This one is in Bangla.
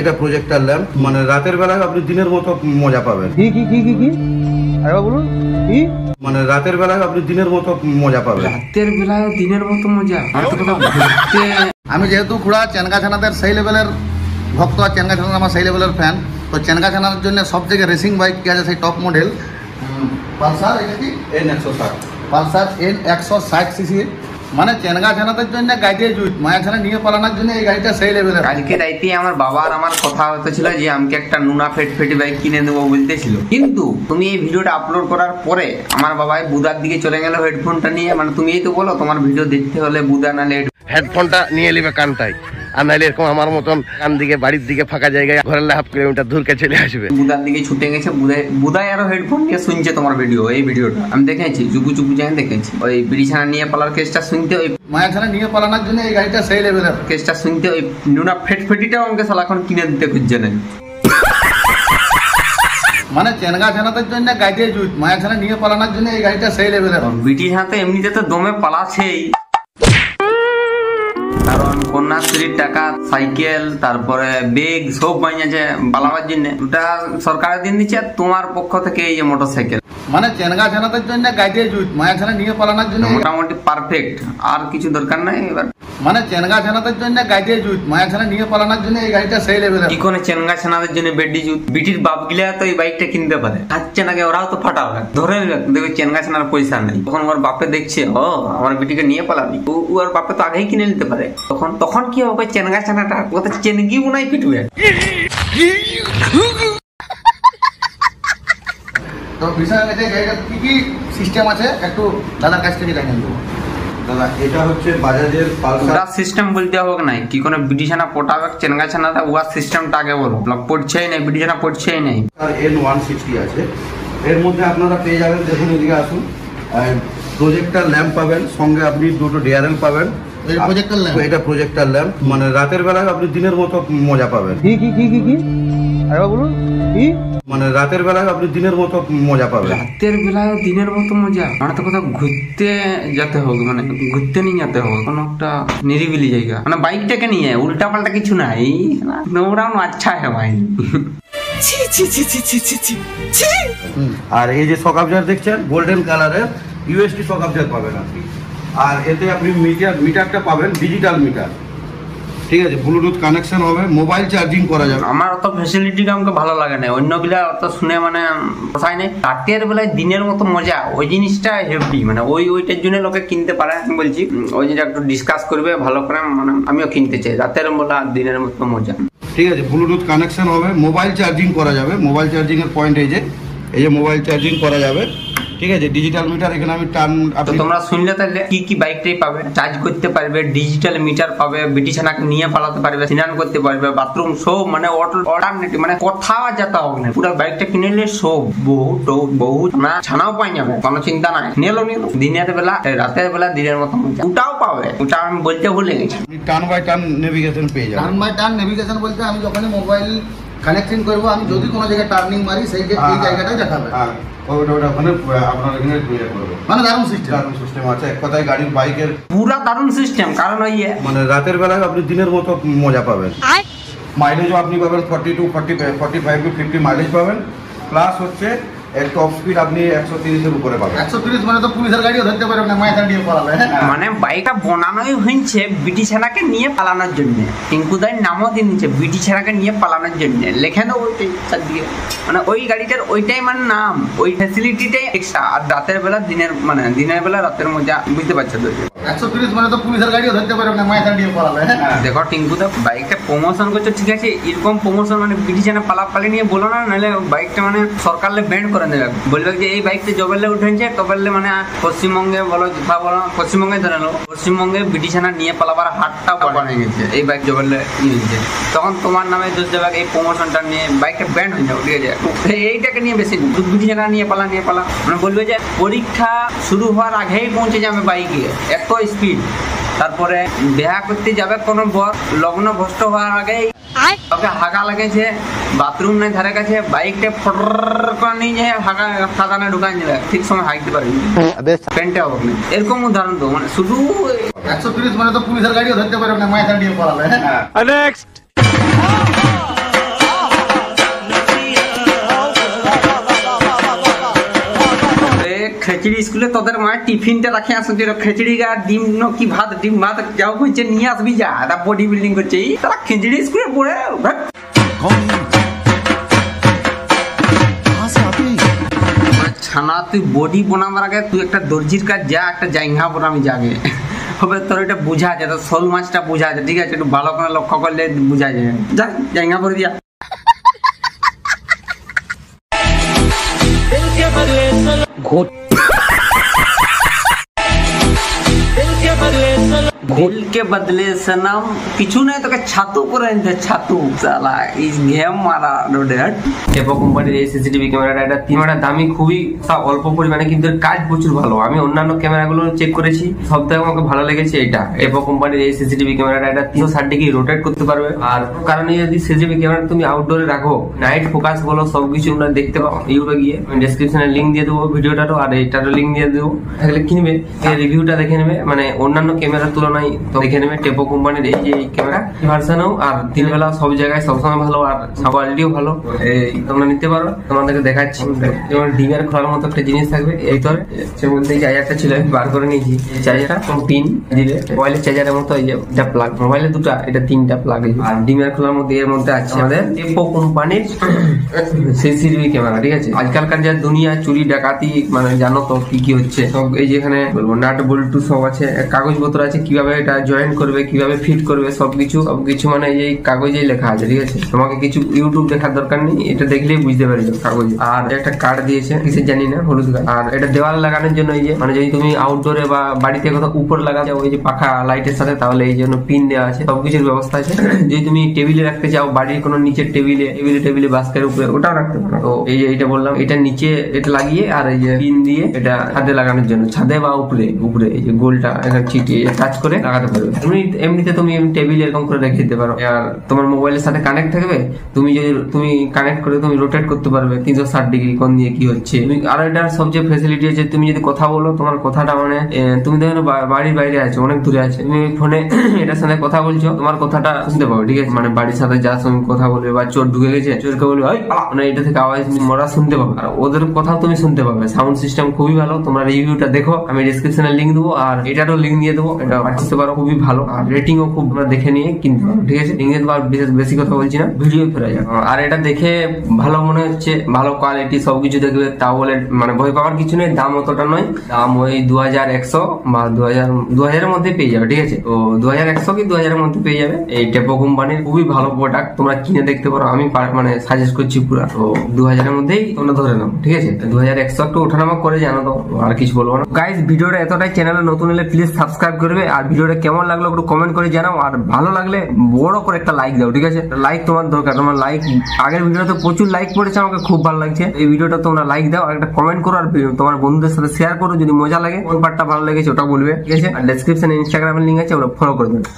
এটা প্রজেক্টর ল্যাম্প, মানে রাতের বেলায় আপনি দিনের মতো মজা পাবেন। কি কি কি কি কি আরে বলুন কি? মানে রাতের বেলায় আপনি দিনের মতো মজা পাবেন। রাতের বেলায় দিনের মতো মজা? আমি যেহেতু খুড়া চেনগা ছানাদের সেই লেভেলের ভক্ত, আর চেনগা ছানা আমার সেই লেভেলের ফ্যান, তো চেনগা ছানার জন্য সব থেকে রেসিং বাইক কি আছে সেই টপ মডেল পালসার, এটা কি N160, পালসার N160 সিসি, মানে চেনগা ছানাদের জন্য গাড়ি জুত মায়া ছানা নিয়ে পালানোর জন্য এই গাড়িটা সেই লেভেলের। কালকে রাইতে আমার বাবা আর আমার কথা হতেছিল যে আমাকে একটা নুনা ফেটফেটি বাইক কিনে দেবো বলতেছিল, কিন্তু তুমি এই ভিডিওটা আপলোড করার পরে আমার বাবাই বুদার দিকে চলে গেল হেডফোনটা নিয়ে। মানে তুমি এই তো বলো তোমার ভিডিও দেখতে হলে বুদা নালে হেডফোনটা নিয়ে নিবে কানটাই, আর নাইলে এরকম আমার মতন কান দিকে বাড়ির দিকে ফাঁকা জায়গায় ঘরের 1.5 কিলোমিটার দূরকে চলে আসবে। বুদার দিকে ছুটে গেছে, বুদাই আরো হেডফোন নিয়ে শুনছে তোমার ভিডিও। এই ভিডিওটা আমি দেখেছি, চুপু চুপু যাই দেখেছি। ওই বিড়িছানা নিয়ে পালার কেসটা শুনতে, ওই মায়া ছানা নিয়ে পালানোর জন্য এই গাড়িটা সেই লেভেলের কেসটা শুনতে ওই নুনা ফেটফেটিটাও আমাকে সালাখন কিনে দিতে খুঁজছে না। মানে চেনগা ছানাদের জন্য গাড়ি জুত মায়া ছানা নিয়ে পালানোর জন্য এই গাড়িটা সেই লেভেলের। বিটির হাতে এমনিতে তো দমে পালাছেই, কারণ কন্যাশ্রীর টাকা, সাইকেল, তারপরে বেগ সব বানিয়েছে পালাবার জন্য। ওটা সরকারের দিন দিচ্ছে, তোমার পক্ষ থেকে এই যে মোটর সাইকেল, মানে চেনগা ছানাদের জন্য গাড়ি জুত মায়া ছানা নিয়ে পালানোর জন্য মোটামুটি পারফেক্ট, আর কিছু দরকার নাই। এবার মানে চেনগা ছানাদের জন্য গাড়ি জুত মায়া ছানা নিয়ে পালানোর জন্য এই গাড়িটা সেই লেভেলের। কি করে চেনগা ছানাদের জন্য বেডি জুত? বিটির বাপ গিলা তো এই বাইকটা কিনতে পারে, খাচ্ছে নাকি ওরাও তো ফাটাবে, ধরে দেখবে চেনগা ছানার পয়সা নেই, তখন ওর বাপে দেখছে ও আমার বিটিকে নিয়ে পালাবি, ওর বাপে তো আগেই কিনে নিতে পারে। তখন কি হবে, চেনগা ছানাটা ওটা চেনগি বুনাই পিটবে। তো বিষয় হচ্ছে গাড়িটা কি কি সিস্টেম আছে একটু দাদার কাছ থেকে জানিয়ে দেবো। দাদা এটা হচ্ছে বাজাজের পালসার। ওটা সিস্টেম বলতে হবে নাই, কি কোনো বিটিছানা পটাবে চেনগা ছানাটা, ওয়ার সিস্টেমটা আগে বলো। ব্লক পড়ছেই নাই, বিটিছানা পড়ছেই নাই। আর N160 আছে, এর মধ্যে আপনারা পেয়ে যাবেন, দেখুন এদিকে আসুন, প্রজেক্টর ল্যাম্প পাবেন, সঙ্গে আপনি দুটো ডিআরএল পাবেন। প্রজেক্টর ল্যাম্প, এটা প্রজেক্টর ল্যাম্প, মানে রাতের বেলায় আপনি দিনের মতো মজা পাবেন। কি কি কি কি কি আরে বলুন কি? মানে রাতের বেলায় আপনি দিনের মতো মজা পাবেন। রাতের বেলায় দিনের মতো মজা মানে তো কোথাও ঘুরতে যেতে হবে, মানে ঘুরতে নিয়ে যেতে হবে কোনো একটা নিরিবিলি জায়গা, মানে বাইকটাকে নিয়ে উল্টা পাল্টা কিছু নাই, দৌড়ানো আচ্ছা হয় ভাই। আর এই যে শক অবজার দেখছেন গোল্ডেন কালারের ইউএসডি শক অবজার পাবেন আপনি। আর এতে আপনি মিটারটা পাবেন ডিজিটাল মিটার, ঠিক আছে, ব্লুটুথ কানেকশন হবে, মোবাইল চার্জিং করা যাবে। আমার অত ফ্যাসিলিটিটা আমাকে ভালো লাগে না, অন্যগুলা অত শুনে মানে পোষায় নেই। রাতের বেলায় দিনের মতো মজা, ওই জিনিসটা হেভি, মানে ওইটার জন্য লোকে কিনতে পারে। আমি বলছি ওই জিনিসটা একটু ডিসকাস করবে ভালো করে, মানে আমিও কিনতে চাই রাতের বেলা দিনের মতো মজা। ঠিক আছে, ব্লুটুথ কানেকশন হবে, মোবাইল চার্জিং করা যাবে, মোবাইল চার্জিং এর পয়েন্ট এই যে মোবাইল চার্জিং করা যাবে, ঠিক আছে, ডিজিটাল মিটার এখানে আমি টার্ন। তো তোমরা শুনলে তাহলে কি কি বাইকটাই পাবে, চার্জ করতে পারবে, ডিজিটাল মিটার পাবে, বিটিছানাকে নিয়ে পালাতে পারবে, স্নান করতে পারবে, বাথরুম সব, মানে অল্টারনেটিভ, মানে কোথাও যেতে হবে না। পুরো বাইকটা কিনে নিলে সব বহু না ছানাও পাই যাবে, কোনো চিন্তা নাই। নিলো দিনের বেলা রাতের বেলা দিনের মতো মজা ওটাও পাবে, ওটা আমি বলতে ভুলে গেছি। টার্ন বাই টার্ন নেভিগেশন পেয়ে যাবেন। টার্ন বাই টার্ন নেভিগেশন বলতে আমি যখনই মোবাইল কানেকশন করবো, আমি যদি কোনো জায়গায় টার্নিং মারি সেই জায়গাটাই দেখাবে। মানে দারুণ সিস্টেম আছে, এক কথায় গাড়ির বাইকের পুরা দারুণ সিস্টেম। কারণ ওই মানে রাতের বেলায় আপনি দিনের মতো মজা পাবেন। মাইলেজও আপনি পাবেন 45 to 50 মাইলেজ পাবেন, প্লাস হচ্ছে টপ স্পিড আপনি 130-এর উপরে পাবেন। 130 মানে তো পুলিশের গাড়িও ধরতে পারবে না, মায়ের দিয়ে পালাবে। মানে বাইকটা বানানোই হয়েছে বিটিছানাকে নিয়ে পালানোর জন্য। টিঙ্কুদার নামও দিয়ে নিচ্ছে বিটিছানাকে নিয়ে পালানোর জন্য, লেখে দেবো ওইটাই চারদিকে। মানে ওই গাড়িটার ওইটাই মানে নাম, ওই ফ্যাসিলিটিটাই এক্সট্রা। আর রাতের বেলা দিনের বেলা রাতের মজা, বুঝতে পারছো তো? 130 মানে তো পুলিশের গাড়িও ধরতে পারবে না, মায়ের দিয়ে পালাবে। দেখো টিঙ্কুদা বাইকটা প্রমোশন করছো ঠিক আছে, এরকম প্রমোশন মানে বিটিছানা পালাপালি নিয়ে বলো না, নাহলে বাইকটা মানে সরকারে ব্যান্ড করে দেবে। বলবে যে এই বাইকটা জবেলে উঠেছে, তবেলে মানে পশ্চিমবঙ্গে বলো যথা বলো, পশ্চিমবঙ্গে ধরে নেবো, পশ্চিমবঙ্গে বিটিছানা নিয়ে পালাবার হাটটা বানিয়ে গেছে এই বাইক জবেলে নিয়েছে, তখন তোমার নামে দোষ দেবে। এই প্রমোশনটা নিয়ে বাইকটা ব্যান্ড হয়ে যাবে, ঠিক আছে। এইটাকে নিয়ে বেশি বিটিছানা নিয়ে পালা মানে বলবে যে পরীক্ষা শুরু হওয়ার আগেই পৌঁছে যাবে বাইকে, এত স্পিড। তারপরে বিয়া করতে যাবে কোনো বর, লগ্ন ভ্রষ্ট হওয়ার আগেই ওকে হাগা লাগেছে, বাথরুম নেই ধারে কাছে, বাইকটা ফটর করে নিয়ে যায় হাগা খাদানে ঢুকান যাবে, ঠিক সময় হাঁকতে পারবি, প্যান্টে হবে না। এরকম উদাহরণ তো, মানে শুধু 130 মানে তো পুলিশের গাড়িও ধরতে পারবে না, মায়ের দিয়ে পালাবে। নেক্সট খেচড়ি স্কুলে তোদের মায়ের টিফিনটা রাখে আসছে খেচড়ি গা ডিম কি ভাত ডিম ভাত যাও কইছে নিয়ে আসবি যা তা বডি বিল্ডিং করছে তারা খেচড়ি স্কুলে পড়ে ছানা তুই বডি বানাবার আগে তুই একটা দর্জির কাজ যা একটা জাইঙ্গা বানাবি যাবে হবে তোর এটা বুঝা যায় তোর শোল মাছটা বুঝা যায় ঠিক আছে একটু ভালো করে লক্ষ্য করলে বুঝা যায় যা জাইঙ্গা করে দিয়া दिल के बदले सनम কিছু নাই তোকে ছাতু করে আনতে ছাতু শালা এই গেম মারা রোডেট টেপো কোম্পানির এই সিসিটিভি ক্যামেরাটা এটা ক্যামেরা দামি খুবই অল্প পরিমাণে কিন্তু এর কাজ প্রচুর ভালো আমি অন্যান্য ক্যামেরাগুলো চেক করেছি সবথেকে আমাকে ভালো লেগেছে এটা টেপো কোম্পানির এই সিসিটিভি ক্যামেরাটা এটা 360 ডিগ্রি রোটেট করতে পারবে আর কারণে যদি সিসিটিভি ক্যামেরা তুমি আউটডোরে রাখো নাইট ফোকাস বলো সবকিছু তোমরা দেখতে পাও ইউটিউবে গিয়ে আমি ডেসক্রিপশনে লিংক দিয়ে দেবো ভিডিওটারও আর এইটারও লিংক দিয়ে দেবো তাহলে কিনবে এই রিভিউটা দেখে নেবে মানে অন্যান্য ক্যামেরার তুলনায় তো দেখে নেবে টেপো কোম্পানির এই যে ক্যামেরা ভার্সনও আর দিন বেলা সব জায়গায় সবসময় ভালো আর কোয়ালিটিও ভালো এই তোমরা নিতে পারো তোমাদেরকে দেখাচ্ছি যেমন ডিমের খোলার মতো একটা জিনিস থাকবে এই তোর এর মধ্যে এই চার্জারটা ছিল আমি বার করে নিয়েছি এই চার্জারটা পিন দিলে মোবাইলের চার্জারের মতো এই যে এটা প্লাগ মোবাইলে দুটো এটা তিনটা প্লাগ আর ডিমের খোলার মধ্যে এর মধ্যে আছে আমাদের টেপো কোম্পানির সিসিটিভি ক্যামেরা ঠিক আছে আজকালকার যা দুনিয়া চুরি ডাকাতি মানে জানো তো কি কি হচ্ছে সব এই যেখানে বলবো নাট বল্টু সব আছে কাগজপত্র আছে কিভাবে এটা জয়েন করবে কিভাবে ফিট করবে সবকিছু মানে এই কাগজেই লেখা আছে ঠিক আছে তোমাকে কিছু ইউটিউব দেখার দরকার নেই এটা দেখলেই বুঝতে পারবে কাগজ আর একটা কার্ড দিয়েছে কিসের জানি না হলুদ কার্ড আর এটা দেওয়ালে লাগানোর জন্য এই যে মানে যদি তুমি আউটডোরে বা বাড়িতে কোথাও উপর লাগাতে ওই যে পাখা লাইটের সাথে তাহলে এই জন্য পিন দেওয়া আছে সবকিছুর ব্যবস্থা আছে যদি তুমি টেবিলে রাখতে চাও বাড়ির কোনো নিচের টেবিলে বাস্কের উপরে ওটাও রাখতে পারো তো এই যে এটা বললাম এটা নিচে এটা লাগিয়ে আর এই যে পিন দিয়ে এটা ছাদে লাগানোর জন্য ছাদে বা উপরে এই যে গোলটা এখানে চিটিয়ে টাচ করে লাগাতে পারবে এমনিতে তুমি টেবিল এরকম করে রেখে দিতে পারো আর তোমার মোবাইলের সাথে কানেক্ট থাকবে তুমি যদি তুমি কানেক্ট করে তুমি রোটেট করতে পারবে 360 ডিগ্রি কোণ দিয়ে কি হচ্ছে আর এটার সবচেয়ে ফ্যাসিলিটি আছে তুমি যদি কথা বলো তোমার কথাটা মানে তুমি দেখো বাড়ির বাইরে আছো অনেক দূরে আছে তুমি ফোনে এটার সাথে কথা বলছো তোমার কথাটা শুনতে পাবে ঠিক আছে মানে বাড়ির সাথে যার সঙ্গে কথা বলবে বা চোর ঢুকে গেছে চোরকে বলবে মানে এটা থেকে আওয়াজ মরা শুনতে পাবে আর ওদের কথাও তুমি শুনতে পাবে সাউন্ড সিস্টেম খুবই ভালো তোমরা রিভিউটা দেখো আমি ডেসক্রিপশনে লিংক দেবো আর এটারও লিংক দিয়ে দেবো এটা পাঠাতে পারো খুবই ভালো আর রেটিংও খুব দেখে নিয়ে কিনতে পারো ঠিক আছে লিংকে তো আর বেশি কথা বলছি না ভিডিও ফেরা যাবে আর এটা দেখে ভালো মনে হচ্ছে ভালো কোয়ালিটি সবকিছু দেখবে তাও বলে মানে ভয় পাওয়ার কিছু নেই দাম অতটা নয় দাম ওই 2100 বা 2000 এর মধ্যে পেয়ে যাবে ঠিক আছে তো 2100 কি 2000 এর মধ্যে পেয়ে যাবে এই টেপো কোম্পানির খুবই ভালো প্রোডাক্ট তোমরা কিনে দেখতে পারো আমি মানে সাজেস্ট করছি পুরো তো 2000 এর মধ্যেই তোমরা ধরে নাও ঠিক আছে 2100 একটু ওঠানামা করে জানো তো আর কিছু বলবো না গাইস ভিডিওটা এতটাই চ্যানেলে নতুন হলে প্লিজ সাবস্ক্রাইব করবে আর ভিডিওটা কেমন লাগলো একটু কমেন্ট করে জানাও আর ভালো লাগলে বড় করে একটা লাইক দাও ঠিক আছে লাইক তোমার দরকার তোমার লাইক আগের ভিডিওতে প্রচুর লাইক পড়েছে আমাকে খুব ভালো লাগছে এই ভিডিওটা তোমরা লাইক দাও আর একটা কমেন্ট করো আর তোমার বন্ধুদের সাথে শেয়ার করো যদি মজা লাগে কোন পার্টটা ভালো লেগেছে ওটা বলবে ঠিক আছে আর ডেসক্রিপশনে ইনস্টাগ্রামের লিংক আছে ওটা ফলো করে দেবে